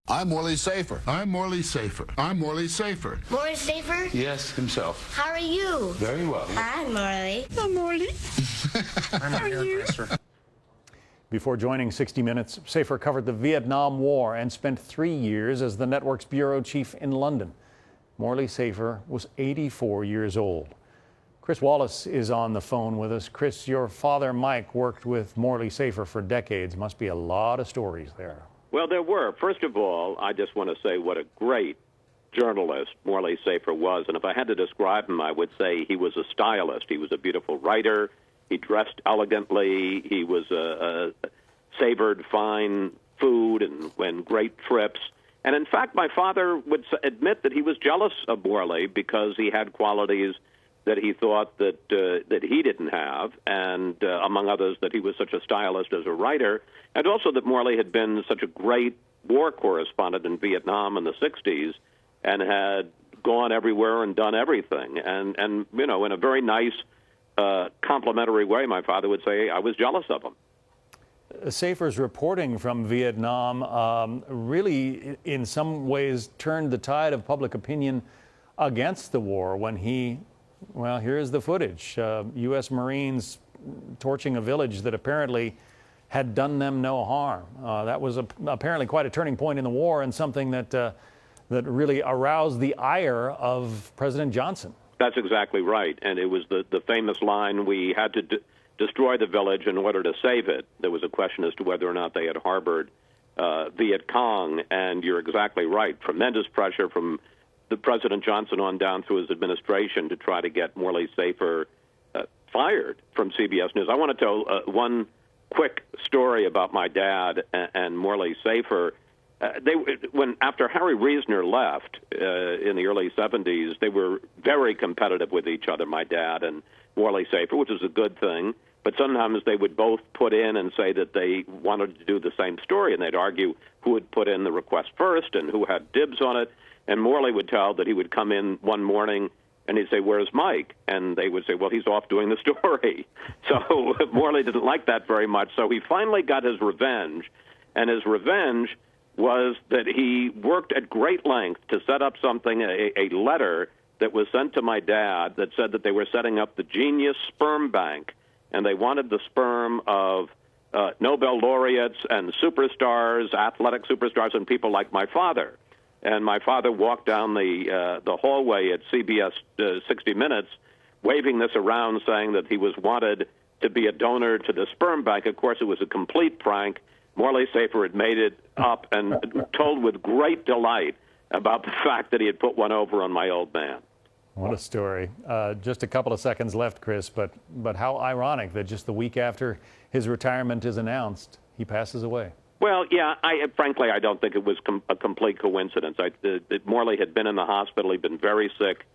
I'm Morley Safer. I'm Morley Safer. I'm Morley Safer. Morley Safer? Yes, himself. How are you? Very well. I'm Morley. I'm Morley. I'm a hairdresser. Before joining 60 Minutes, Safer covered the Vietnam War and spent 3 years as the network's bureau chief in London. Morley Safer was 84 years old. Chris Wallace is on the phone with us. Chris, your father, Mike, worked with Morley Safer for decades. Must be a lot of stories there. Well, there were. First of all, I just want to say what a great journalist Morley Safer was. And if I had to describe him, I would say he was a stylist. He was a beautiful writer. He dressed elegantly. He was savored fine food and great trips. And in fact, my father would admit that he was jealous of Morley because he had qualities that he thought that he didn't have, and among others, that he was such a stylist as a writer, and also that Morley had been such a great war correspondent in Vietnam in the 60s and had gone everywhere and done everything. And you know, in a very nice, complimentary way, my father would say, I was jealous of him. Safer's reporting from Vietnam really, in some ways, turned the tide of public opinion against the war when he, well, here's the footage. U.S. Marines torching a village that apparently had done them no harm. That was apparently quite a turning point in the war and something that, that really aroused the ire of President Johnson. That's exactly right. And it was the famous line, we had to destroy the village in order to save it. There was a question as to whether or not they had harbored Viet Cong. And you're exactly right. Tremendous pressure from the President Johnson on down through his administration to try to get Morley Safer fired from CBS News. I want to tell one quick story about my dad and Morley Safer. After Harry Reasoner left in the early 70s, they were very competitive with each other, my dad and Morley Safer, which is a good thing. But sometimes they would both put in and say that they wanted to do the same story, and they'd argue who would put in the request first and who had dibs on it. And Morley would tell that he would come in one morning and he'd say, "Where's Mike?" And they would say, "Well, he's off doing the story." So Morley didn't like that very much. So he finally got his revenge. And his revenge was that he worked at great length to set up something, a letter that was sent to my dad that said that they were setting up the Genius Sperm Bank. And they wanted the sperm of Nobel laureates and superstars, athletic superstars, and people like my father. And my father walked down the hallway at CBS 60 Minutes, waving this around, saying that he was wanted to be a donor to the sperm bank. Of course, it was a complete prank. Morley Safer had made it up and told with great delight about the fact that he had put one over on my old man. What a story. Just a couple of seconds left, Chris, but how ironic that just the week after his retirement is announced, he passes away. Well, yeah, frankly, I don't think it was a complete coincidence. Morley had been in the hospital. He'd been very sick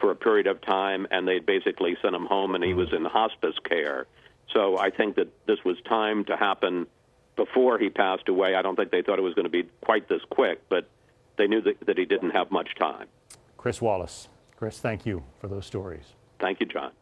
for a period of time, and they'd basically sent him home, and he was in hospice care. So I think that this was timed to happen before he passed away. I don't think they thought it was going to be quite this quick, but they knew that he didn't have much time. Chris Wallace. Chris, thank you for those stories. Thank you, John.